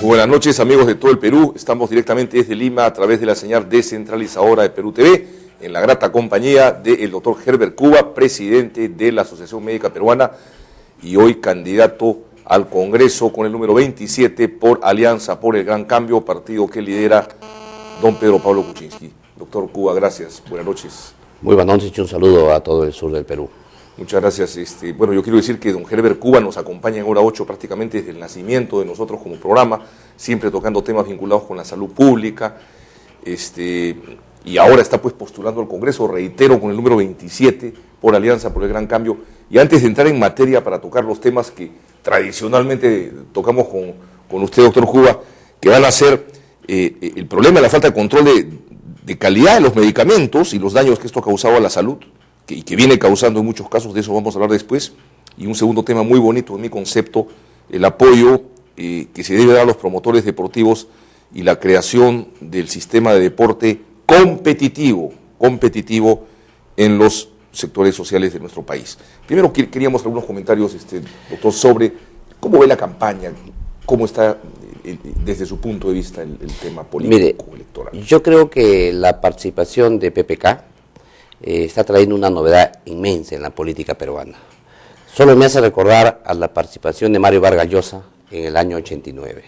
Buenas noches, amigos de todo el Perú. Estamos directamente desde Lima a través de la señal descentralizadora de Perú TV, en la grata compañía del doctor Herbert Cuba, presidente de la Asociación Médica Peruana y hoy candidato al Congreso con el número 27 por Alianza por el Gran Cambio, partido que lidera don Pedro Pablo Kuczynski. Doctor Cuba, gracias. Buenas noches. Muy buenas noches y un saludo a todo el sur del Perú. Muchas gracias. Bueno, yo quiero decir que don Herbert Cuba nos acompaña en Hora 8 prácticamente desde el nacimiento de nosotros como programa, siempre tocando temas vinculados con la salud pública, y ahora está pues postulando al Congreso, reitero, con el número 27 por Alianza por el Gran Cambio. Y antes de entrar en materia para tocar los temas que tradicionalmente tocamos con usted, doctor Cuba, que van a ser el problema de la falta de control de calidad de los medicamentos y los daños que esto ha causado a la salud, y que viene causando en muchos casos, de eso vamos a hablar después. Y un segundo tema muy bonito en mi concepto, el apoyo que se debe dar a los promotores deportivos y la creación del sistema de deporte competitivo en los sectores sociales de nuestro país. Primero queríamos algunos comentarios, doctor, sobre cómo ve la campaña, cómo está desde su punto de vista el tema político. Mire, electoral. Yo creo que la participación de PPK está trayendo una novedad inmensa en la política peruana. Solo me hace recordar a la participación de Mario Vargas Llosa en el año 89.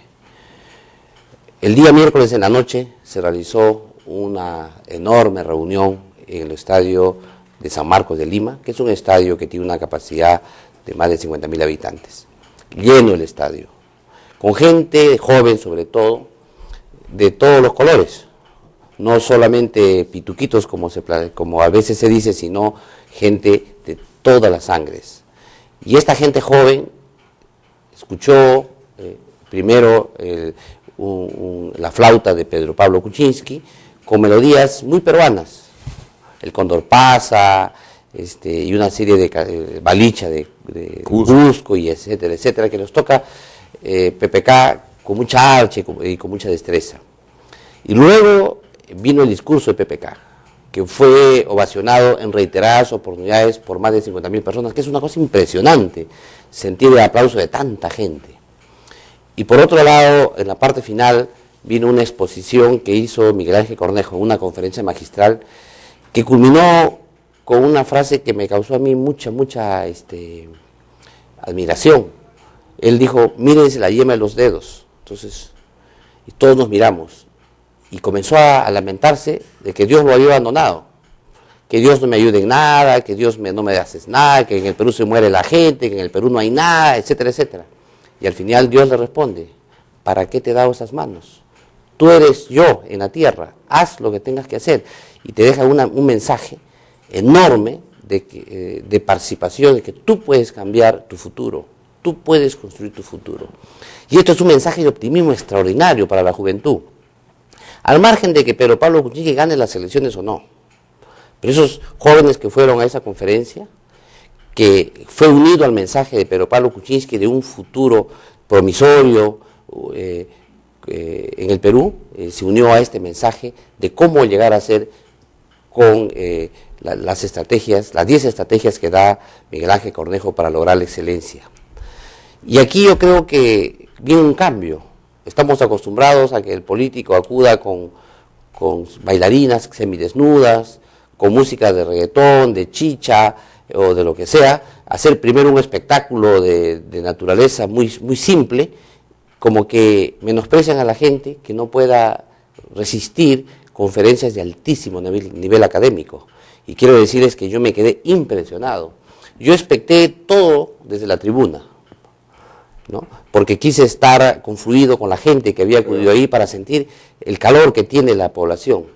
El día miércoles en la noche se realizó una enorme reunión en el estadio de San Marcos de Lima, que es un estadio que tiene una capacidad de más de 50.000 habitantes. Lleno el estadio, con gente joven sobre todo, de todos los colores. No solamente pituquitos como a veces se dice, sino gente de todas las sangres. Y esta gente joven escuchó primero la flauta de Pedro Pablo Kuczynski con melodías muy peruanas, el Cóndor pasa, y una serie de balicha de Cusco y etcétera, etcétera, que nos toca PPK con mucha arche y con mucha destreza. Y luego vino el discurso de PPK, que fue ovacionado en reiteradas oportunidades por más de 50.000 personas, que es una cosa impresionante, sentir el aplauso de tanta gente. Y por otro lado, en la parte final, vino una exposición que hizo Miguel Ángel Cornejo en una conferencia magistral, que culminó con una frase que me causó a mí mucha admiración. Él dijo: mírense la yema de los dedos. Entonces, y todos nos miramos. Y comenzó a lamentarse de que Dios lo había abandonado, que Dios no me ayude en nada, que Dios no me haces nada, que en el Perú se muere la gente, que en el Perú no hay nada, etcétera, etcétera. Y al final Dios le responde: ¿para qué te he dado esas manos? Tú eres yo en la tierra, haz lo que tengas que hacer. Y te deja un mensaje enorme de participación, de que tú puedes cambiar tu futuro, tú puedes construir tu futuro. Y esto es un mensaje de optimismo extraordinario para la juventud. Al margen de que Pedro Pablo Kuczynski gane las elecciones o no. Pero esos jóvenes que fueron a esa conferencia, que fue unido al mensaje de Pedro Pablo Kuczynski de un futuro promisorio en el Perú, se unió a este mensaje de cómo llegar a ser con las estrategias, las 10 estrategias que da Miguel Ángel Cornejo para lograr la excelencia. Y aquí yo creo que viene un cambio. Estamos acostumbrados a que el político acuda con bailarinas semidesnudas, con música de reggaetón, de chicha o de lo que sea, hacer primero un espectáculo de naturaleza muy simple, como que menosprecian a la gente que no pueda resistir conferencias de altísimo nivel académico. Y quiero decirles que yo me quedé impresionado. Yo expecté todo desde la tribuna, ¿no? Porque quise estar confluido con la gente que había acudido ahí para sentir el calor que tiene la población.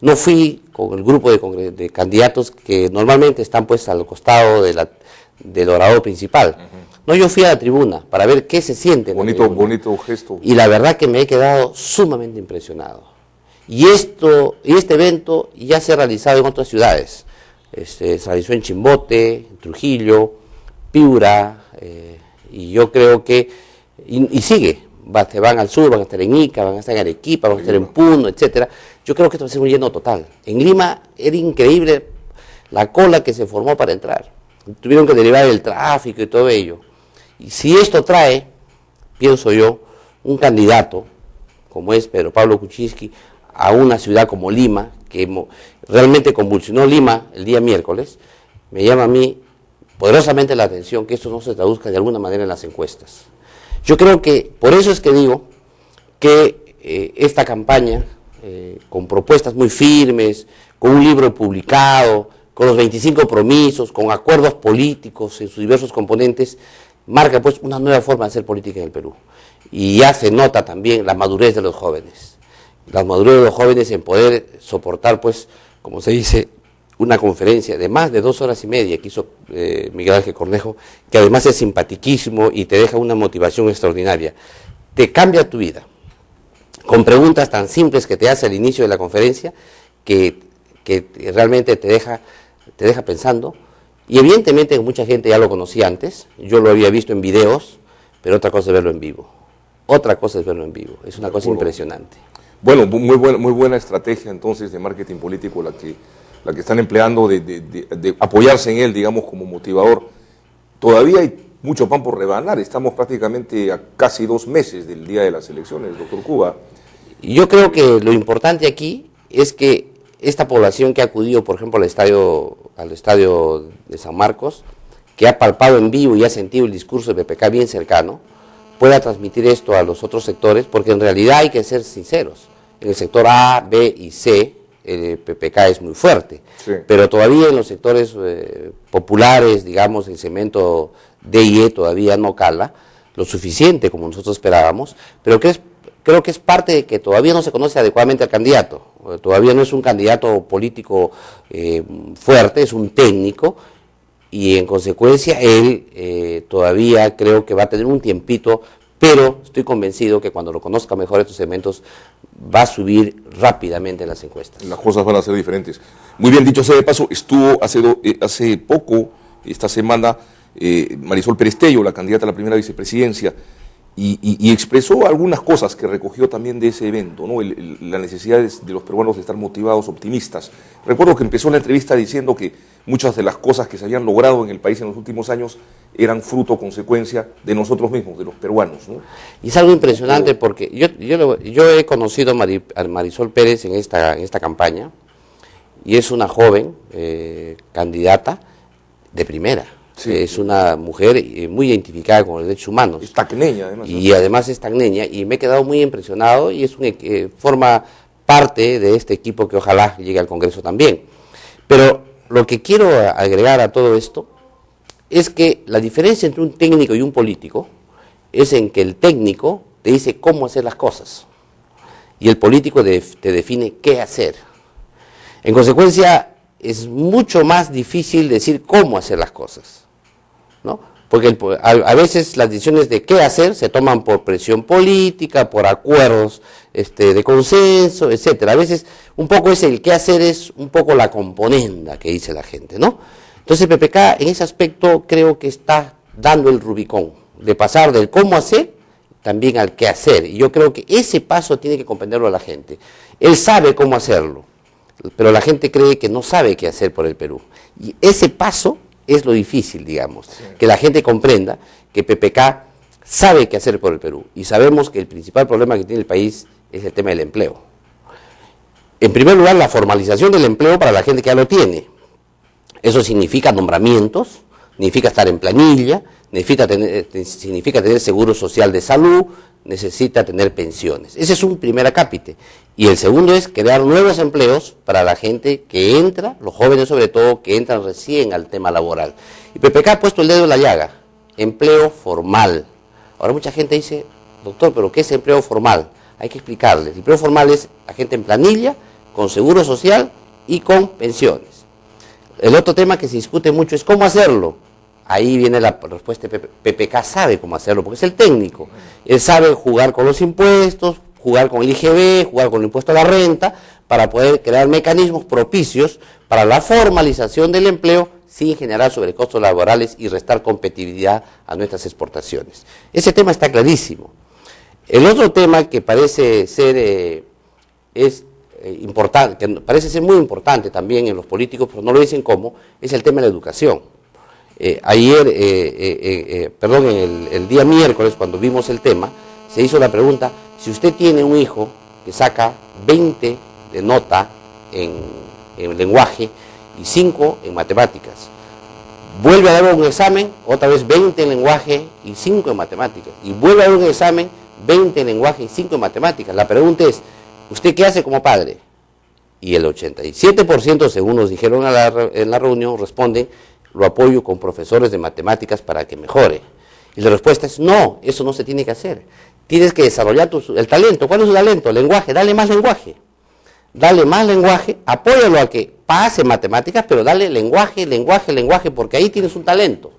No fui con el grupo de candidatos que normalmente están pues al costado del orador principal. No, yo fui a la tribuna para ver qué se siente. Bonito gesto. Y la verdad que me he quedado sumamente impresionado. Y este evento ya se ha realizado en otras ciudades. Se realizó en Chimbote, en Trujillo, Piura, y yo creo que, y sigue, se van al sur, van a estar en Ica, van a estar en Arequipa, van a estar en Puno, etcétera. Yo creo que esto va a ser un lleno total. En Lima era increíble la cola que se formó para entrar. Tuvieron que derivar el tráfico y todo ello. Y si esto trae, pienso yo, un candidato, como es Pedro Pablo Kuczynski, a una ciudad como Lima, que realmente convulsionó Lima el día miércoles, me llama a mí poderosamente la atención que esto no se traduzca de alguna manera en las encuestas. Yo creo que, por eso es que digo que esta campaña, con propuestas muy firmes, con un libro publicado, con los 25 compromisos, con acuerdos políticos en sus diversos componentes, marca pues una nueva forma de hacer política en el Perú. Y ya se nota también la madurez de los jóvenes. La madurez de los jóvenes en poder soportar, pues, como se dice, una conferencia de más de 2 horas y media que hizo Miguel Ángel Cornejo, que además es simpatiquísimo y te deja una motivación extraordinaria. Te cambia tu vida, con preguntas tan simples que te hace al inicio de la conferencia, que realmente te deja pensando. Y evidentemente mucha gente ya lo conocía antes, yo lo había visto en videos, pero otra cosa es verlo en vivo. Otra cosa es verlo en vivo, es una cosa impresionante. Bueno, muy buena estrategia entonces de marketing político la que están empleando de apoyarse en él, digamos, como motivador. Todavía hay mucho pan por rebanar, estamos prácticamente a casi 2 meses del día de las elecciones, doctor Cuba. Yo creo que lo importante aquí es que esta población que ha acudido, por ejemplo, al estadio de San Marcos, que ha palpado en vivo y ha sentido el discurso de PPK bien cercano, pueda transmitir esto a los otros sectores, porque en realidad hay que ser sinceros. En el sector A, B y C, el PPK es muy fuerte, sí, pero todavía en los sectores populares, digamos, el segmento D y E todavía no cala lo suficiente como nosotros esperábamos, pero creo que es parte de que todavía no se conoce adecuadamente al candidato. Todavía no es un candidato político fuerte, es un técnico, y en consecuencia él todavía creo que va a tener un tiempito, pero estoy convencido que cuando lo conozca mejor estos segmentos va a subir rápidamente en las encuestas. Las cosas van a ser diferentes. Muy bien, dicho sea de paso, estuvo hace poco, esta semana, Marisol Perestello, la candidata a la primera vicepresidencia, y expresó algunas cosas que recogió también de ese evento, ¿no? La necesidad de los peruanos de estar motivados, optimistas. Recuerdo que empezó la entrevista diciendo que muchas de las cosas que se habían logrado en el país en los últimos años eran fruto, consecuencia de nosotros mismos, de los peruanos, ¿no? Y es algo impresionante porque yo he conocido a Marisol Pérez en esta campaña, y es una joven candidata de primera. Sí, es una mujer muy identificada con los derechos humanos. Es tacneña, además. Y además es tacneña, y me he quedado muy impresionado, y forma parte de este equipo que ojalá llegue al Congreso también. Pero lo que quiero agregar a todo esto es que la diferencia entre un técnico y un político es en que el técnico te dice cómo hacer las cosas, y el político te define qué hacer. En consecuencia, es mucho más difícil decir cómo hacer las cosas, ¿no? Porque a veces las decisiones de qué hacer se toman por presión política, por acuerdos de consenso, etcétera. A veces un poco el qué hacer es un poco la componenda que dice la gente, ¿no? Entonces PPK en ese aspecto creo que está dando el Rubicón, de pasar del cómo hacer también al qué hacer. Y yo creo que ese paso tiene que comprenderlo la gente. Él sabe cómo hacerlo, pero la gente cree que no sabe qué hacer por el Perú. Y ese paso es lo difícil, digamos, sí, que la gente comprenda que PPK sabe qué hacer por el Perú. Y sabemos que el principal problema que tiene el país es el tema del empleo. En primer lugar, la formalización del empleo para la gente que ya lo tiene. Eso significa nombramientos, significa estar en planilla, significa tener seguro social de salud, necesita tener pensiones. Ese es un primer acápite. Y el segundo es crear nuevos empleos para la gente que entra, los jóvenes sobre todo, que entran recién al tema laboral. Y PPK ha puesto el dedo en la llaga, empleo formal. Ahora mucha gente dice, doctor, ¿pero qué es empleo formal? Hay que explicarles. El empleo formal es la gente en planilla, con seguro social y con pensiones. El otro tema que se discute mucho es cómo hacerlo. Ahí viene la respuesta. PPK sabe cómo hacerlo, porque es el técnico. Él sabe jugar con los impuestos, jugar con el IGB, jugar con el impuesto a la renta, para poder crear mecanismos propicios para la formalización del empleo sin generar sobrecostos laborales y restar competitividad a nuestras exportaciones. Ese tema está clarísimo. El otro tema que parece ser importante, que parece ser muy importante también en los políticos, pero no lo dicen cómo, es el tema de la educación. El día miércoles, cuando vimos el tema, se hizo la pregunta, si usted tiene un hijo que saca 20 de nota en lenguaje y 5 en matemáticas, vuelve a dar un examen, otra vez 20 en lenguaje y 5 en matemáticas, y vuelve a dar un examen, 20 en lenguaje y 5 en matemáticas. La pregunta es, ¿usted qué hace como padre? Y el 87%, según nos dijeron en la reunión, responden, lo apoyo con profesores de matemáticas para que mejore. Y la respuesta es, no, eso no se tiene que hacer. Tienes que desarrollar el talento. ¿Cuál es su talento? Lenguaje, dale más lenguaje. Dale más lenguaje, apóyalo a que pase matemáticas, pero dale lenguaje, lenguaje, lenguaje, porque ahí tienes un talento.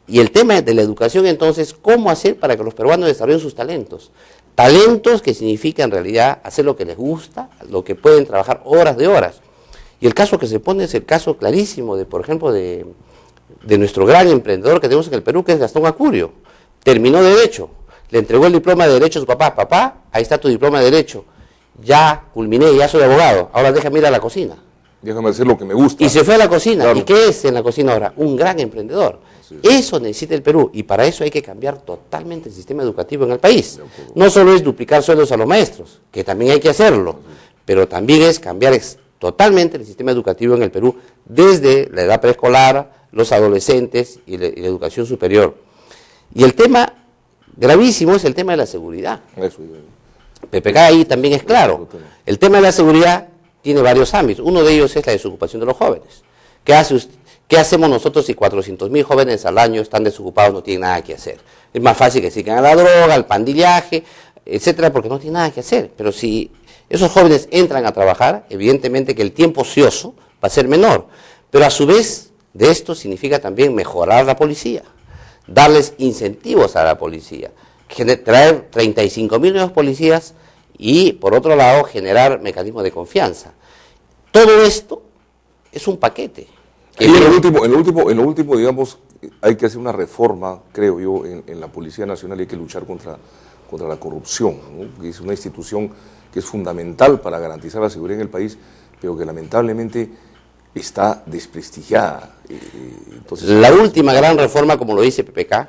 Y el tema de la educación, entonces, ¿cómo hacer para que los peruanos desarrollen sus talentos? Talentos que significa en realidad hacer lo que les gusta, lo que pueden trabajar horas de horas. Y el caso que se pone es el caso clarísimo de, por ejemplo, de nuestro gran emprendedor que tenemos en el Perú, que es Gastón Acurio. Terminó Derecho, le entregó el diploma de Derecho a su papá. Papá, ahí está tu diploma de Derecho. Ya culminé, ya soy abogado, ahora déjame ir a la cocina. Déjame hacer lo que me gusta. Y se fue a la cocina. Claro. ¿Y qué es en la cocina ahora? Un gran emprendedor. Sí. Eso necesita el Perú, y para eso hay que cambiar totalmente el sistema educativo en el país. No solo es duplicar sueldos a los maestros, que también hay que hacerlo, pero también es cambiar totalmente el sistema educativo en el Perú, desde la edad preescolar, los adolescentes y la educación superior. Y el tema gravísimo es el tema de la seguridad. Eso. PPK ahí también es claro. El tema de la seguridad tiene varios ámbitos. Uno de ellos es la desocupación de los jóvenes. ¿Qué hacemos nosotros si 400.000 jóvenes al año están desocupados, no tienen nada que hacer? Es más fácil que se dediquen a la droga, al pandillaje, etcétera, porque no tienen nada que hacer. Pero si esos jóvenes entran a trabajar, evidentemente que el tiempo ocioso va a ser menor. Pero a su vez, de esto significa también mejorar la policía, darles incentivos a la policía, traer 35.000 nuevos policías y, por otro lado, generar mecanismos de confianza. Todo esto es un paquete. Y en lo último, digamos, hay que hacer una reforma, creo yo, en la Policía Nacional, y hay que luchar contra la corrupción, ¿no? Que es una institución que es fundamental para garantizar la seguridad en el país, pero que lamentablemente está desprestigiada. Entonces, la última gran reforma, como lo dice PPK,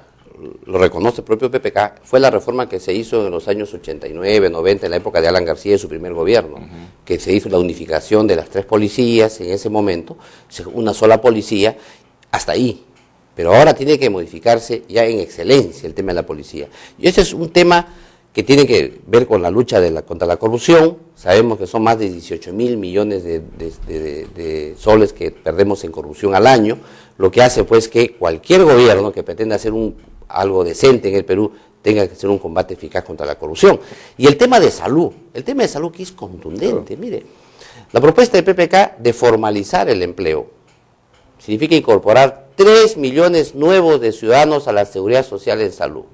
lo reconoce el propio PPK, fue la reforma que se hizo en los años 89, 90, en la época de Alan García y su primer gobierno, que se hizo la unificación de las 3 policías en ese momento, una sola policía, hasta ahí. Pero ahora tiene que modificarse ya en excelencia el tema de la policía. Y ese es un tema que tiene que ver con la lucha contra la corrupción. Sabemos que son más de 18.000 millones de soles que perdemos en corrupción al año, lo que hace pues que cualquier gobierno que pretenda hacer algo decente en el Perú tenga que hacer un combate eficaz contra la corrupción. Y el tema de salud que es contundente. Claro. Mire, la propuesta de PPK de formalizar el empleo significa incorporar 3 millones nuevos de ciudadanos a la seguridad social en salud.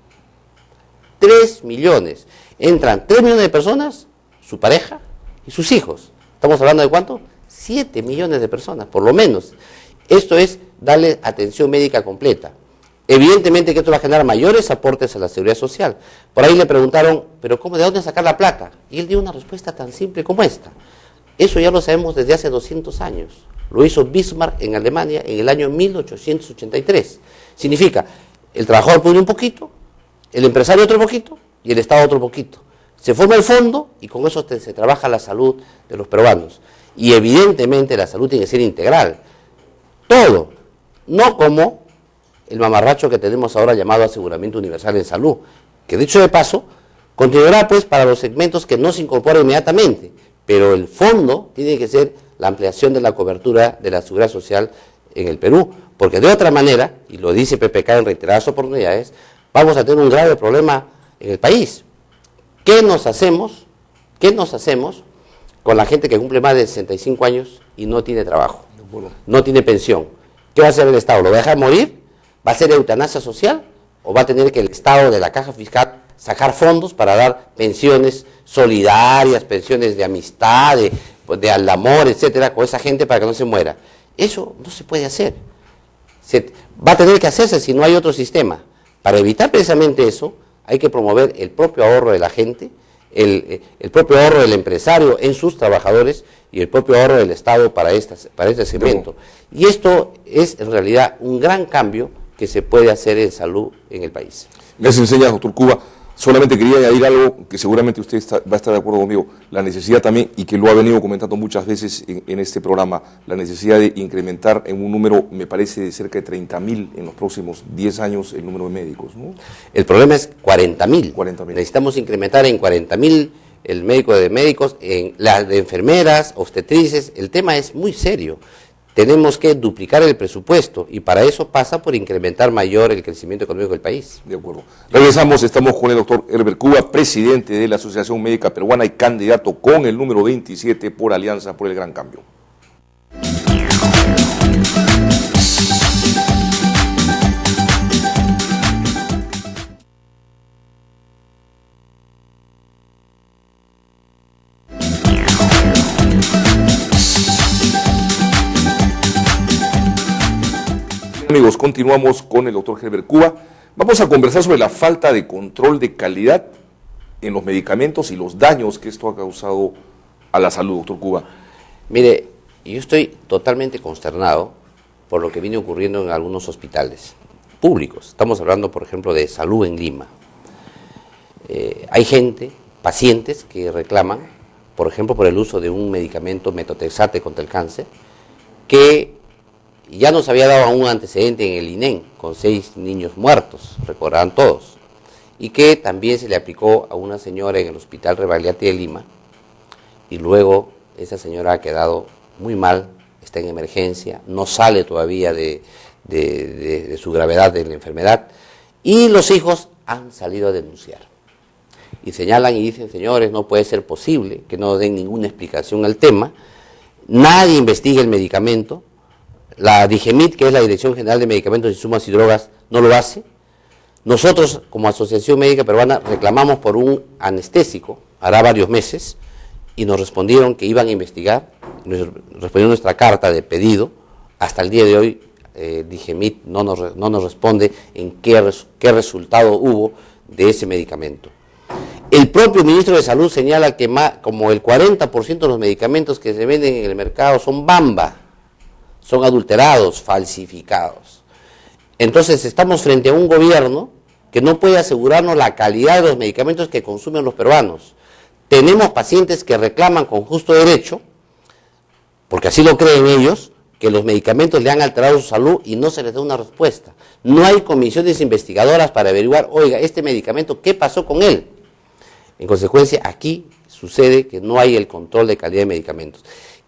3 millones. Entran 3 millones de personas, su pareja y sus hijos. ¿Estamos hablando de cuánto? 7 millones de personas, por lo menos. Esto es darle atención médica completa. Evidentemente que esto va a generar mayores aportes a la seguridad social. Por ahí le preguntaron, ¿pero cómo, de dónde sacar la plata? Y él dio una respuesta tan simple como esta. Eso ya lo sabemos desde hace 200 años. Lo hizo Bismarck en Alemania en el año 1883. Significa, el trabajador pone un poquito, el empresario otro poquito y el Estado otro poquito. Se forma el fondo y con eso se trabaja la salud de los peruanos. Y evidentemente la salud tiene que ser integral. Todo, no como el mamarracho que tenemos ahora llamado aseguramiento universal en salud, que dicho de paso, continuará pues para los segmentos que no se incorporan inmediatamente, pero el fondo tiene que ser la ampliación de la cobertura de la seguridad social en el Perú, porque de otra manera, y lo dice PPK en reiteradas oportunidades, vamos a tener un grave problema en el país. ¿Qué nos hacemos con la gente que cumple más de 65 años y no tiene trabajo, no tiene pensión? ¿Qué va a hacer el Estado? ¿Lo va a dejar morir? ¿Va a ser eutanasia social? ¿O va a tener que el Estado de la caja fiscal sacar fondos para dar pensiones solidarias, pensiones de amistad, de al amor, etcétera, con esa gente para que no se muera? Eso no se puede hacer. Va a tener que hacerse si no hay otro sistema. Para evitar precisamente eso, hay que promover el propio ahorro de la gente, el propio ahorro del empresario en sus trabajadores y el propio ahorro del Estado para este segmento. Y esto es en realidad un gran cambio que se puede hacer en salud en el país. Les enseña, doctor Cuba, Solamente quería añadir algo que seguramente usted va a estar de acuerdo conmigo, la necesidad también, y que lo ha venido comentando muchas veces en este programa, la necesidad de incrementar en un número, me parece, de cerca de 30.000 en los próximos 10 años el número de médicos, ¿no? El problema es 40.000. 40.000. Necesitamos incrementar en 40.000 el médico de médicos, en las de enfermeras, obstetrices. El tema es muy serio. Tenemos que duplicar el presupuesto y para eso pasa por incrementar mayor el crecimiento económico del país. De acuerdo. Regresamos, estamos con el doctor Herbert Cuba, presidente de la Asociación Médica Peruana y candidato con el número 27 por Alianza por el Gran Cambio. Amigos, continuamos con el doctor Herbert Cuba. Vamos a conversar sobre la falta de control de calidad en los medicamentos y los daños que esto ha causado a la salud, doctor Cuba. Mire, yo estoy totalmente consternado por lo que viene ocurriendo en algunos hospitales públicos. Estamos hablando, por ejemplo, de Salud en Lima. Hay gente, pacientes, que reclaman, por ejemplo, por el uso de un medicamento metotrexate contra el cáncer, que ya nos había dado un antecedente en el INEN, con 6 niños muertos, recordarán todos, y que también se le aplicó a una señora en el Hospital Rebagliati de Lima, y luego esa señora ha quedado muy mal, está en emergencia, no sale todavía de su gravedad de la enfermedad, y los hijos han salido a denunciar. Y señalan y dicen, señores, no puede ser posible que no den ninguna explicación al tema, nadie investiga el medicamento. La DIGEMIT, que es la Dirección General de Medicamentos, Insumos y Drogas, no lo hace. Nosotros, como Asociación Médica Peruana, reclamamos por un anestésico, hará varios meses, y nos respondieron que iban a investigar, nos respondió nuestra carta de pedido. Hasta el día de hoy, DIGEMIT no nos responde en qué resultado hubo de ese medicamento. El propio ministro de Salud señala que como el 40% de los medicamentos que se venden en el mercado son bamba, son adulterados, falsificados. Entonces estamos frente a un gobierno que no puede asegurarnos la calidad de los medicamentos que consumen los peruanos. Tenemos pacientes que reclaman con justo derecho, porque así lo creen ellos, que los medicamentos le han alterado su salud y no se les da una respuesta. No hay comisiones investigadoras para averiguar, oiga, este medicamento, ¿qué pasó con él? En consecuencia, aquí sucede que no hay el control de calidad de medicamentos.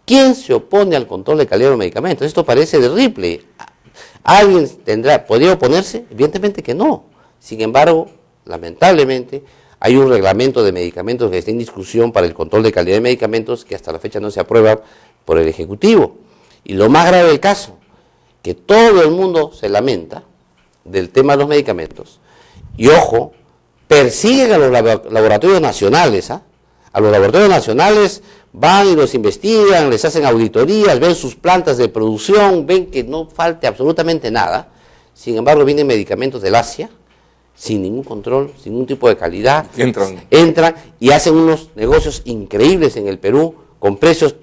¿Quién se opone al control de calidad de los medicamentos? Esto parece de Ripley. ¿Alguien podría oponerse? Evidentemente que no. Sin embargo, lamentablemente, hay un reglamento de medicamentos que está en discusión para el control de calidad de medicamentos que hasta la fecha no se aprueba por el Ejecutivo. Y lo más grave del caso, que todo el mundo se lamenta del tema de los medicamentos. Y ojo, persiguen a los laboratorios nacionales, A los laboratorios nacionales van y los investigan, les hacen auditorías, ven sus plantas de producción, ven que no falte absolutamente nada. Sin embargo, vienen medicamentos del Asia, sin ningún control, sin ningún tipo de calidad. Entran y hacen unos negocios increíbles en el Perú, con precios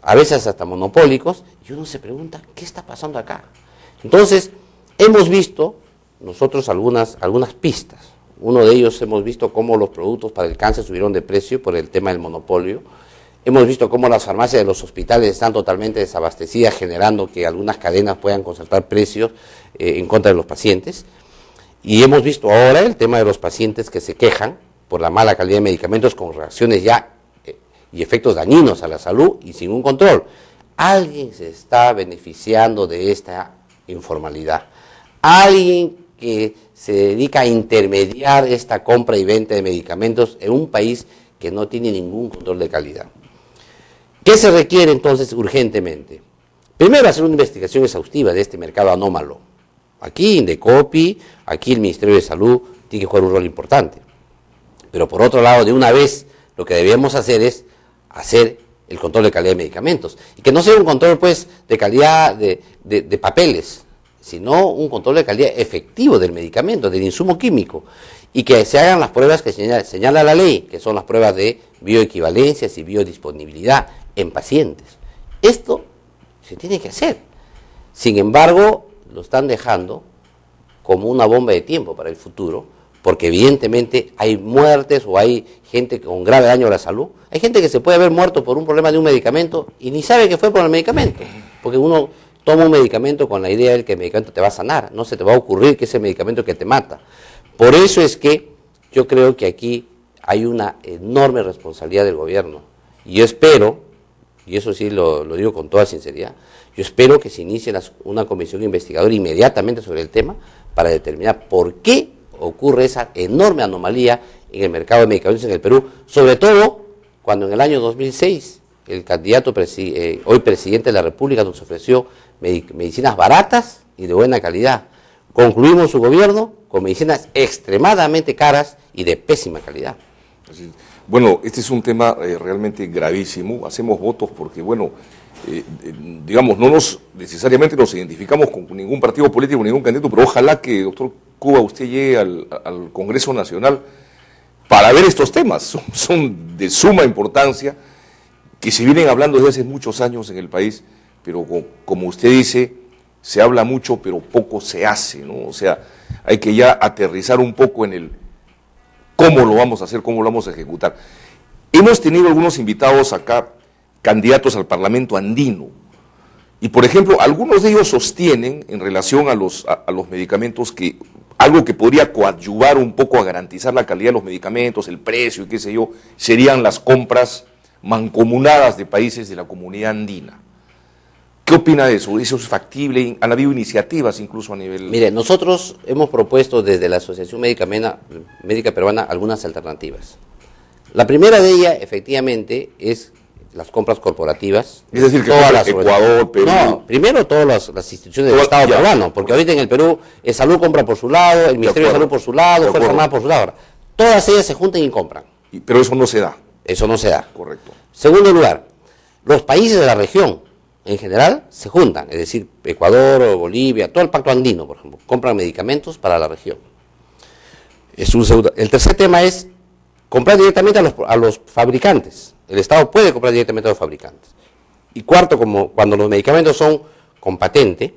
a veces hasta monopólicos, y uno se pregunta, ¿qué está pasando acá? Entonces, hemos visto nosotros algunas pistas. Uno de ellos, hemos visto cómo los productos para el cáncer subieron de precio por el tema del monopolio. Hemos visto cómo las farmacias de los hospitales están totalmente desabastecidas, generando que algunas cadenas puedan concertar precios en contra de los pacientes. Y hemos visto ahora el tema de los pacientes que se quejan por la mala calidad de medicamentos con reacciones ya y efectos dañinos a la salud y sin un control. Alguien se está beneficiando de esta informalidad. Alguien que se dedica a intermediar esta compra y venta de medicamentos en un país que no tiene ningún control de calidad. ¿Qué se requiere entonces urgentemente? Primero, hacer una investigación exhaustiva de este mercado anómalo. Aquí Indecopi, aquí el Ministerio de Salud tiene que jugar un rol importante. Pero por otro lado, de una vez, lo que debemos hacer es hacer el control de calidad de medicamentos. Y que no sea un control, pues, de calidad de papeles, sino un control de calidad efectivo del medicamento, del insumo químico, y que se hagan las pruebas que señala la ley, que son las pruebas de bioequivalencias y biodisponibilidad en pacientes. Esto se tiene que hacer. Sin embargo, lo están dejando como una bomba de tiempo para el futuro, porque evidentemente hay muertes o hay gente con grave daño a la salud. Hay gente que se puede haber muerto por un problema de un medicamento y ni sabe que fue por el medicamento, porque uno toma un medicamento con la idea de que el medicamento te va a sanar, no se te va a ocurrir que es el medicamento que te mata. Por eso es que yo creo que aquí hay una enorme responsabilidad del gobierno. Y yo espero, y eso sí lo digo con toda sinceridad, yo espero que se inicie una comisión investigadora inmediatamente sobre el tema para determinar por qué ocurre esa enorme anomalía en el mercado de medicamentos en el Perú, sobre todo cuando en el año 2006 el candidato hoy presidente de la República nos ofreció medicinas baratas y de buena calidad. Concluimos su gobierno con medicinas extremadamente caras y de pésima calidad. Bueno, este es un tema realmente gravísimo. Hacemos votos porque, bueno, digamos, no necesariamente nos identificamos con ningún partido político, ningún candidato, pero ojalá que, doctor Cuba, usted llegue al Congreso Nacional para ver estos temas. Son de suma importancia, que se vienen hablando desde hace muchos años en el país, pero como usted dice, se habla mucho, pero poco se hace, ¿no? O sea, hay que ya aterrizar un poco en el cómo lo vamos a hacer, cómo lo vamos a ejecutar. Hemos tenido algunos invitados acá, candidatos al Parlamento andino, y por ejemplo, algunos de ellos sostienen en relación a los medicamentos que algo que podría coadyuvar un poco a garantizar la calidad de los medicamentos, el precio y qué sé yo, serían las compras mancomunadas de países de la comunidad andina. ¿Qué opina de eso? ¿Eso es factible? ¿Han habido iniciativas incluso a nivel...? Mire, nosotros hemos propuesto desde la Asociación Médica Peruana algunas alternativas. La primera de ellas, efectivamente, es las compras corporativas. Es decir, que Ecuador, Perú... No, primero todas las instituciones del Estado peruano, porque ahorita en el Perú el Salud compra por su lado, el Ministerio de Salud por su lado, Fuerza Armada por su lado. Ahora, todas ellas se juntan y compran. Pero eso no se da. Eso no se da. Correcto. Segundo lugar, los países de la región en general se juntan, es decir, Ecuador o Bolivia, todo el pacto andino, por ejemplo, compran medicamentos para la región. El tercer tema es comprar directamente a los fabricantes. El Estado puede comprar directamente a los fabricantes. Y cuarto, como cuando los medicamentos son con patente,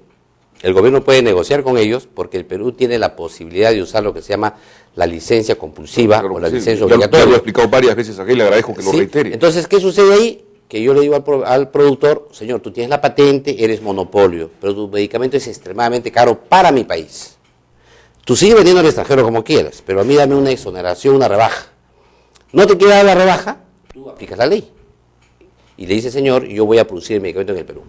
el gobierno puede negociar con ellos porque el Perú tiene la posibilidad de usar lo que se llama la licencia compulsiva, claro, o la licencia obligatoria. Ya lo he explicado varias veces aquí, le agradezco que lo reitere. Entonces, ¿qué sucede ahí? Que yo le digo al productor, señor, tú tienes la patente, eres monopolio, pero tu medicamento es extremadamente caro para mi país. Tú sigues vendiendo al extranjero como quieras, pero a mí dame una exoneración, una rebaja. No te quiere dar la rebaja, tú aplicas la ley. Y le dice, señor, yo voy a producir el medicamento en el Perú.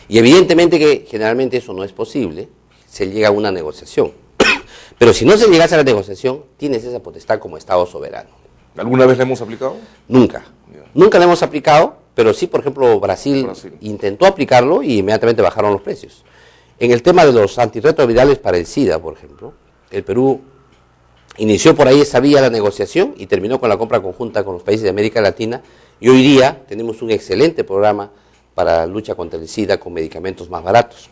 Y evidentemente que generalmente eso no es posible, se llega a una negociación. Pero si no se llegase a la negociación, tienes esa potestad como Estado soberano. ¿Alguna vez la hemos aplicado? Nunca. Nunca la hemos aplicado, pero sí, por ejemplo, Brasil intentó aplicarlo y inmediatamente bajaron los precios. En el tema de los antirretrovirales para el SIDA, por ejemplo, el Perú inició por ahí esa vía la negociación y terminó con la compra conjunta con los países de América Latina, y hoy día tenemos un excelente programa para la lucha contra el SIDA con medicamentos más baratos,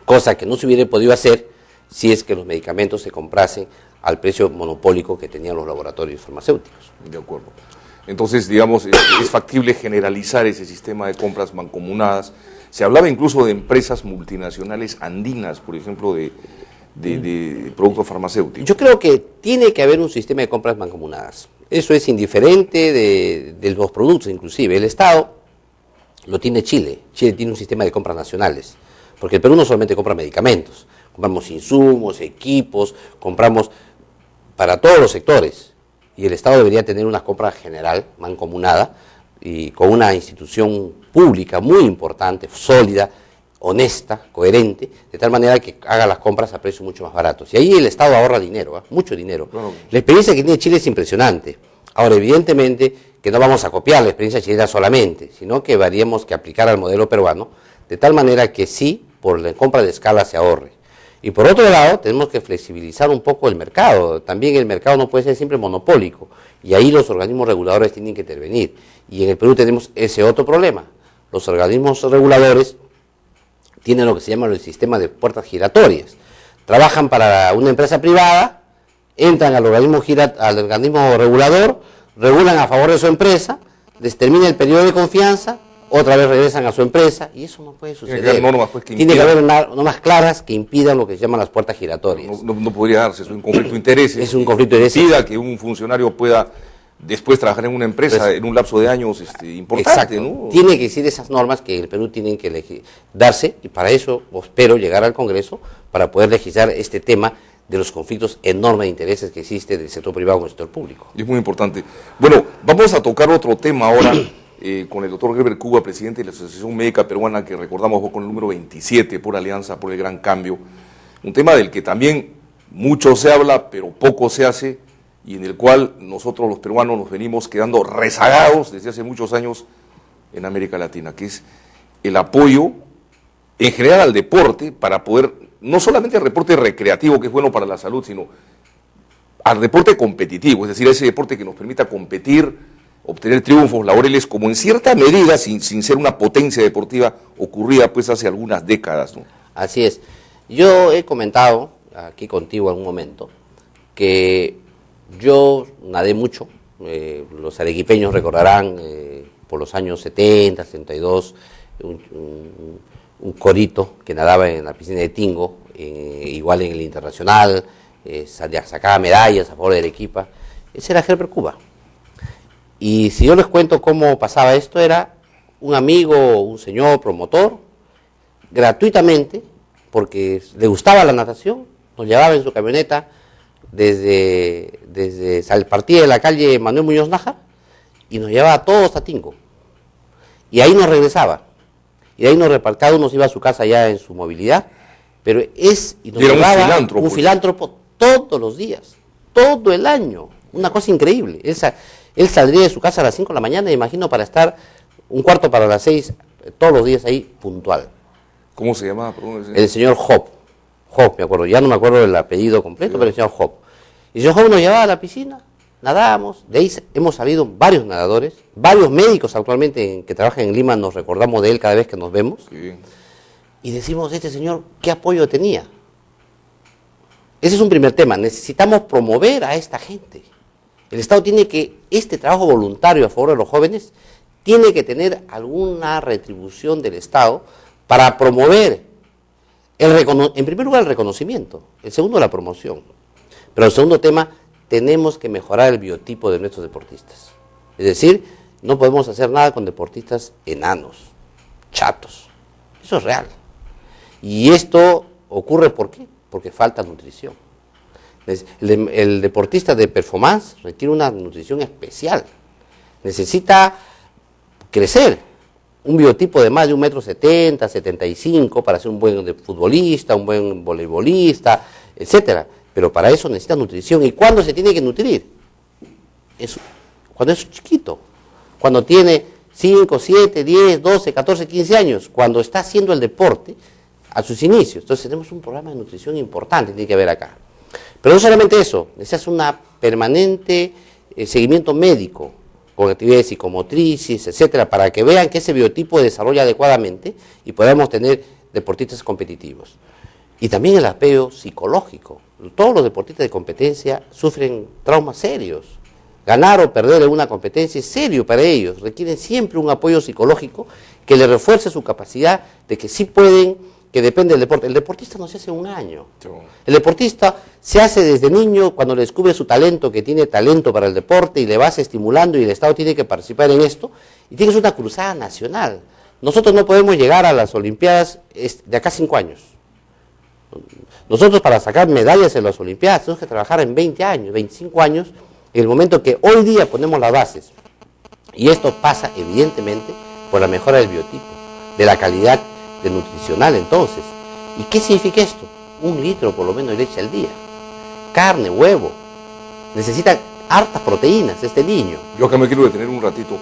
cosa que no se hubiera podido hacer si es que los medicamentos se comprasen al precio monopólico que tenían los laboratorios farmacéuticos. De acuerdo. Entonces, digamos, es factible generalizar ese sistema de compras mancomunadas. Se hablaba incluso de empresas multinacionales andinas, por ejemplo, de productos farmacéuticos. Yo creo que tiene que haber un sistema de compras mancomunadas. Eso es indiferente de los productos, inclusive. El Estado lo tiene Chile. Chile tiene un sistema de compras nacionales, porque el Perú no solamente compra medicamentos, compramos insumos, equipos, compramos para todos los sectores. Y el Estado debería tener una compra general, mancomunada, y con una institución pública muy importante, sólida, honesta, coherente, de tal manera que haga las compras a precios mucho más baratos. Y ahí el Estado ahorra dinero, mucho dinero. Claro. La experiencia que tiene Chile es impresionante. Ahora, evidentemente, que no vamos a copiar la experiencia chilena solamente, sino que haríamos que aplicar al modelo peruano, de tal manera que sí, por la compra de escala se ahorre. Y por otro lado, tenemos que flexibilizar un poco el mercado. También el mercado no puede ser siempre monopólico, y ahí los organismos reguladores tienen que intervenir. Y en el Perú tenemos ese otro problema. Los organismos reguladores tienen lo que se llama el sistema de puertas giratorias. Trabajan para una empresa privada, entran al organismo regulador, regulan a favor de su empresa, termina el periodo de confianza, otra vez regresan a su empresa, y eso no puede suceder. Tiene que haber normas, pues, Tiene que haber normas claras que impidan lo que se llaman las puertas giratorias. No podría darse, es un conflicto de intereses. Es un conflicto de intereses. Impida que un funcionario pueda después trabajar en una empresa Pues, en un lapso de años importante, exacto, ¿no? Tiene que existir esas normas que el Perú tienen que darse, y para eso espero llegar al Congreso para poder legislar este tema de los conflictos enormes de intereses que existe del sector privado con el sector público. Es muy importante. Bueno, vamos a tocar otro tema ahora con el doctor Herbert Cuba, presidente de la Asociación Médica Peruana, que recordamos con el número 27 por Alianza por el Gran Cambio. Un tema del que también mucho se habla, pero poco se hace, y en el cual nosotros los peruanos nos venimos quedando rezagados desde hace muchos años en América Latina, que es el apoyo en general al deporte para poder, no solamente al deporte recreativo, que es bueno para la salud, sino al deporte competitivo, es decir, a ese deporte que nos permita competir, obtener triunfos, laureles, como en cierta medida, sin ser una potencia deportiva, ocurría pues hace algunas décadas, ¿no? Así es. Yo he comentado aquí contigo en un momento que yo nadé mucho, los arequipeños recordarán por los años 70, 72, un corito que nadaba en la piscina de Tingo, igual en el Internacional, sacaba medallas a favor de Arequipa. Ese era Herbert Cuba. Y si yo les cuento cómo pasaba esto, era un amigo, un señor promotor, gratuitamente, porque le gustaba la natación, nos llevaba en su camioneta desde partía de la calle Manuel Muñoz Nájar y nos llevaba a todos a Tingo. Y ahí nos regresaba. Y de ahí cada uno se iba a su casa ya en su movilidad, pero nos llevaba un filántropo todos los días, todo el año, una cosa increíble. Él saldría de su casa a las 5 de la mañana, imagino, para estar un cuarto para las 6, todos los días ahí, puntual. ¿Cómo se llamaba? El señor Hop, me acuerdo, ya no me acuerdo del apellido completo, pero el señor Hop. Y el señor Hop nos llevaba a la piscina, nadábamos, de ahí hemos salido varios nadadores, varios médicos actualmente que trabajan en Lima, nos recordamos de él cada vez que nos vemos, y decimos, este señor, ¿qué apoyo tenía? Ese es un primer tema, necesitamos promover a esta gente. El Estado tiene que, este trabajo voluntario a favor de los jóvenes, tiene que tener alguna retribución del Estado para promover, en primer lugar, el reconocimiento, el segundo, la promoción. Pero el segundo tema, tenemos que mejorar el biotipo de nuestros deportistas. Es decir, no podemos hacer nada con deportistas enanos, chatos. Eso es real. Y esto ocurre, ¿por qué? Porque falta nutrición. El deportista de performance requiere una nutrición especial. Necesita crecer. Un biotipo de más de 1,70 m, 75 para ser un buen futbolista, un buen voleibolista, etcétera. Pero para eso necesita nutrición. ¿Y cuándo se tiene que nutrir? Cuando es chiquito. Cuando tiene 5, 7, 10, 12, 14, 15 años. Cuando está haciendo el deporte a sus inicios. Entonces tenemos un programa de nutrición importante, tiene que haber acá. Pero no solamente eso, necesitas un permanente seguimiento médico, con actividades psicomotrices, etcétera, para que vean que ese biotipo desarrolla adecuadamente y podamos tener deportistas competitivos. Y también el apego psicológico. Todos los deportistas de competencia sufren traumas serios. Ganar o perder en una competencia es serio para ellos. Requieren siempre un apoyo psicológico que les refuerce su capacidad de que sí pueden, que depende del deporte. El deportista no se hace un año. El deportista se hace desde niño cuando le descubre su talento, que tiene talento para el deporte y le vas estimulando y el Estado tiene que participar en esto. Y tienes una cruzada nacional. Nosotros no podemos llegar a las Olimpiadas de acá a 5 años. Nosotros para sacar medallas en las Olimpiadas tenemos que trabajar en 20 años, 25 años, en el momento que hoy día ponemos las bases. Y esto pasa evidentemente por la mejora del biotipo, de la calidad nutricional entonces. ¿Y qué significa esto? 1 litro por lo menos de leche al día. Carne, huevo. Necesita hartas proteínas este niño. Yo acá me quiero detener un ratito.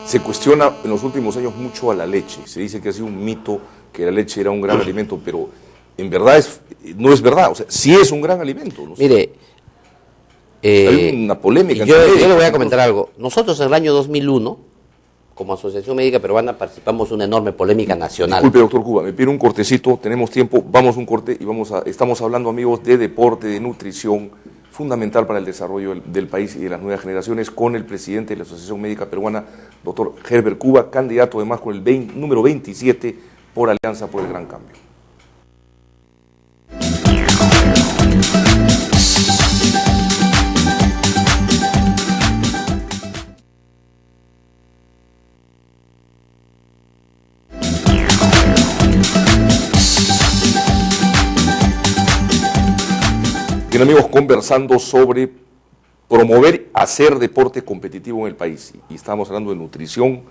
Se cuestiona en los últimos años mucho a la leche. Se dice que ha sido un mito que la leche era un gran alimento, pero en verdad no es verdad. O sea, sí es un gran alimento. No sé. Mire, hay una polémica. Yo le voy a comentar algo. Nosotros en el año 2001, como Asociación Médica Peruana, participamos en una enorme polémica nacional. Disculpe, doctor Cuba, me pide un cortecito, tenemos tiempo, vamos a un corte y estamos hablando, amigos, de deporte, de nutrición, fundamental para el desarrollo del país y de las nuevas generaciones, con el presidente de la Asociación Médica Peruana, doctor Herbert Cuba, candidato además con el número 27 por Alianza por el Gran Cambio. Bien, amigos, conversando sobre promover, hacer deporte competitivo en el país. Y estamos hablando de nutrición,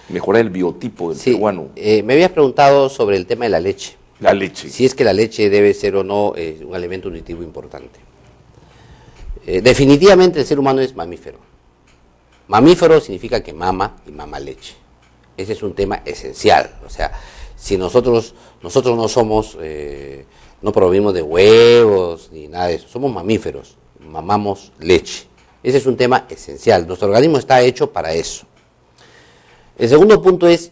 mejorar el biotipo del peruano. Me habías preguntado sobre el tema de la leche. La leche. Si es que la leche debe ser o no un alimento nutritivo importante. Definitivamente el ser humano es mamífero. Mamífero significa que mama y mama leche. Ese es un tema esencial. O sea, si nosotros no somos... no provenimos de huevos ni nada de eso, somos mamíferos, mamamos leche. Ese es un tema esencial, nuestro organismo está hecho para eso. El segundo punto es,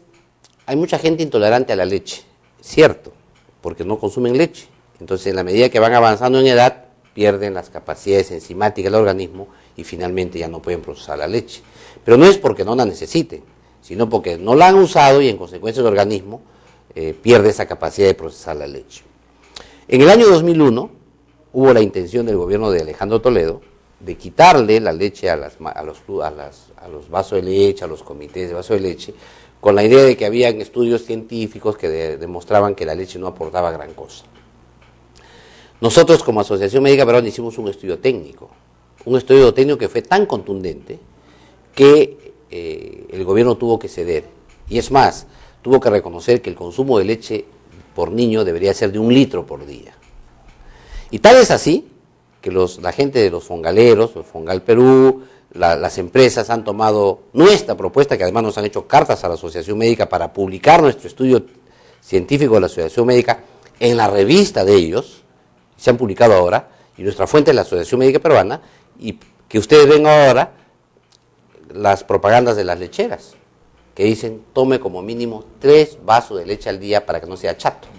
hay mucha gente intolerante a la leche, cierto, porque no consumen leche. Entonces, en la medida que van avanzando en edad, pierden las capacidades enzimáticas del organismo y finalmente ya no pueden procesar la leche. Pero no es porque no la necesiten, sino porque no la han usado y en consecuencia el organismo pierde esa capacidad de procesar la leche. En el año 2001 hubo la intención del gobierno de Alejandro Toledo de quitarle la leche a los vasos de leche, a los comités de vasos de leche, con la idea de que habían estudios científicos que demostraban que la leche no aportaba gran cosa. Nosotros como Asociación Médica Peruana hicimos un estudio técnico que fue tan contundente que el gobierno tuvo que ceder. Y es más, tuvo que reconocer que el consumo de leche por niño debería ser de 1 litro por día. Y tal es así que la gente de los fongaleros, el Fongal Perú, las empresas han tomado nuestra propuesta, que además nos han hecho cartas a la Asociación Médica para publicar nuestro estudio científico de la Asociación Médica en la revista de ellos, se han publicado ahora, y nuestra fuente es la Asociación Médica Peruana, y que ustedes ven ahora las propagandas de las lecheras, que dicen tome como mínimo 3 vasos de leche al día para que no sea chato.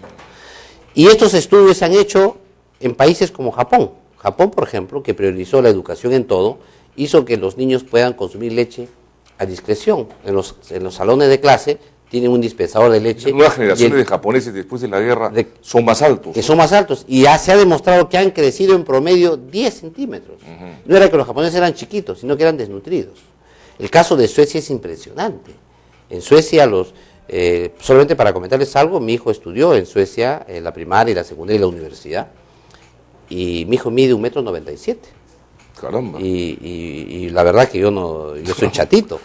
Y estos estudios se han hecho en países como Japón. Japón, por ejemplo, que priorizó la educación en todo, hizo que los niños puedan consumir leche a discreción. En los salones de clase tienen un dispensador de leche. Las nuevas generaciones de japoneses después de la guerra son más altos. Que son más altos. Y ya se ha demostrado que han crecido en promedio 10 centímetros. No era que los japoneses eran chiquitos, sino que eran desnutridos. El caso de Suecia es impresionante. En Suecia, solamente para comentarles algo, mi hijo estudió en Suecia, en la primaria y la secundaria y la universidad, y mi hijo mide 1,97 m. Caramba. Y la verdad que yo soy chatito.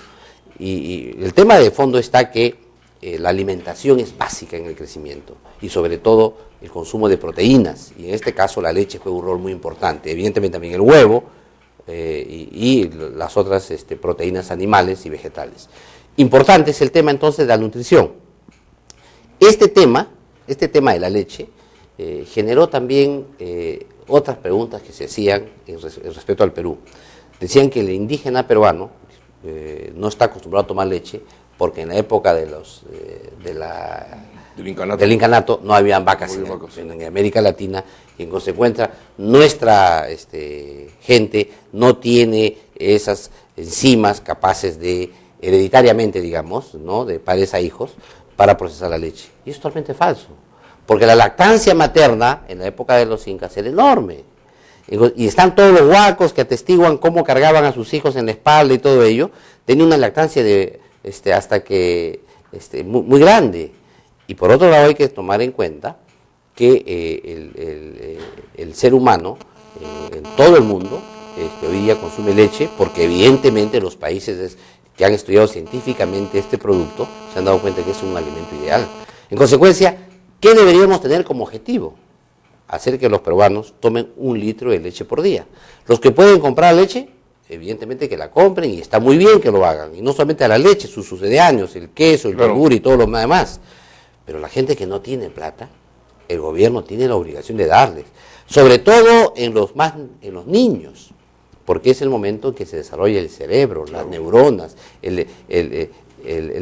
Y el tema de fondo está que la alimentación es básica en el crecimiento, y sobre todo el consumo de proteínas, y en este caso la leche juega un rol muy importante, evidentemente también el huevo y las otras proteínas animales y vegetales. Importante es el tema entonces de la nutrición. Este tema de la leche generó también otras preguntas que se hacían respecto al Perú. Decían que el indígena peruano no está acostumbrado a tomar leche porque en la época del incanato no habían vacas en América Latina, y en consecuencia nuestra gente no tiene esas enzimas capaces de hereditariamente, digamos, ¿no?, de padres a hijos, para procesar la leche. Y es totalmente falso, porque la lactancia materna en la época de los incas era enorme. Y están todos los huacos que atestiguan cómo cargaban a sus hijos en la espalda y todo ello. Tenía una lactancia hasta que muy grande. Y por otro lado hay que tomar en cuenta que el ser humano en todo el mundo hoy día consume leche, porque evidentemente los países que han estudiado científicamente este producto se han dado cuenta que es un alimento ideal. En consecuencia, ¿qué deberíamos tener como objetivo? Hacer que los peruanos tomen 1 litro de leche por día. Los que pueden comprar leche, evidentemente que la compren, y está muy bien que lo hagan. Y no solamente a la leche, sus sucedáneos, el queso, el yogur y todo lo demás. Pero la gente que no tiene plata, el gobierno tiene la obligación de darles. Sobre todo en los niños, porque es el momento en que se desarrolla el cerebro, las neuronas, el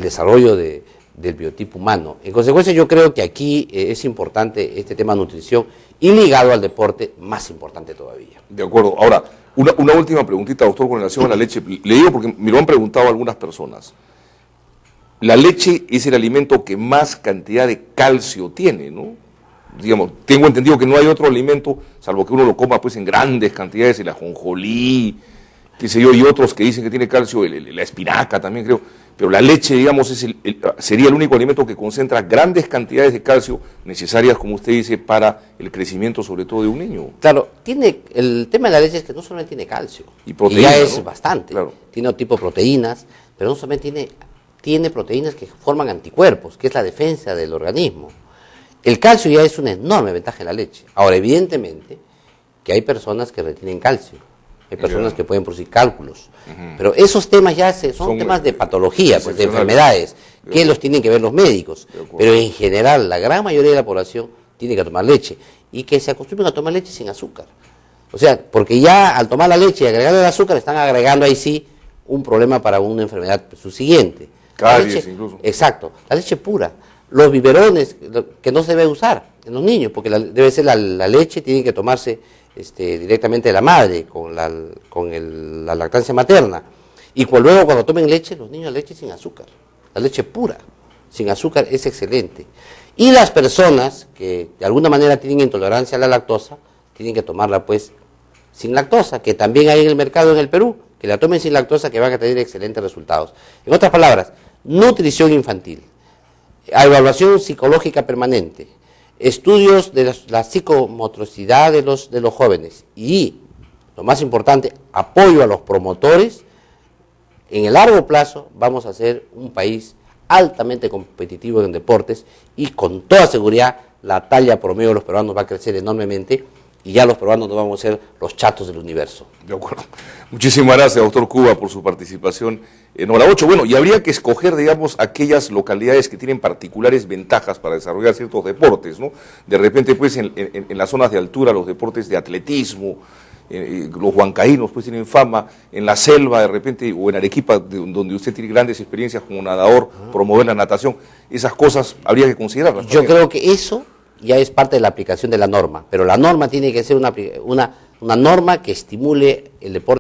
desarrollo de del biotipo humano. En consecuencia, yo creo que aquí es importante este tema de nutrición y ligado al deporte, más importante todavía. De acuerdo. Ahora, una última preguntita, doctor, con relación a la leche. Le digo porque me lo han preguntado algunas personas. La leche es el alimento que más cantidad de calcio tiene, ¿no? Digamos, tengo entendido que no hay otro alimento, salvo que uno lo coma pues en grandes cantidades, el ajonjolí, qué sé yo, y otros que dicen que tiene calcio, la espinaca también creo, pero la leche, digamos, sería el único alimento que concentra grandes cantidades de calcio necesarias, como usted dice, para el crecimiento sobre todo de un niño. Claro, el tema de la leche es que no solamente tiene calcio, y proteína, ya es ¿no? bastante, Claro. Tiene otro tipo de proteínas, pero no solamente tiene proteínas que forman anticuerpos, que es la defensa del organismo. El calcio ya es una enorme ventaja en la leche. Ahora, evidentemente, que hay personas que retienen calcio, hay personas que pueden producir cálculos, pero esos temas ya son temas de patología, pues, de enfermedades, que los tienen que ver los médicos, pero en general la gran mayoría de la población tiene que tomar leche, y que se acostumbren a tomar leche sin azúcar. O sea, porque ya al tomar la leche y agregarle el azúcar, están agregando ahí sí un problema para una enfermedad subsiguiente. Caries incluso. Exacto, la leche pura. Los biberones, que no se debe usar en los niños, porque debe ser la leche, tiene que tomarse directamente de la madre, con la lactancia materna. Y luego cuando tomen leche, los niños leche sin azúcar. La leche pura, sin azúcar, es excelente. Y las personas que de alguna manera tienen intolerancia a la lactosa, tienen que tomarla pues sin lactosa, que también hay en el mercado en el Perú, que la tomen sin lactosa, que van a tener excelentes resultados. En otras palabras, nutrición infantil, evaluación psicológica permanente, estudios de la psicomotricidad de los jóvenes y, lo más importante, apoyo a los promotores. En el largo plazo vamos a ser un país altamente competitivo en deportes y con toda seguridad la talla promedio de los peruanos va a crecer enormemente y ya los peruanos no vamos a ser los chatos del universo. De acuerdo. Muchísimas gracias, doctor Cuba, por su participación en Hora 8. Bueno, y habría que escoger, digamos, aquellas localidades que tienen particulares ventajas para desarrollar ciertos deportes, ¿no? De repente, pues, en las zonas de altura, los deportes de atletismo, los huancaínos, pues, tienen fama, en la selva, de repente, o en Arequipa, donde usted tiene grandes experiencias como nadador, promover la natación, esas cosas habría que considerarlas. Yo creo que eso ya es parte de la aplicación de la norma, pero la norma tiene que ser una norma que estimule el deporte.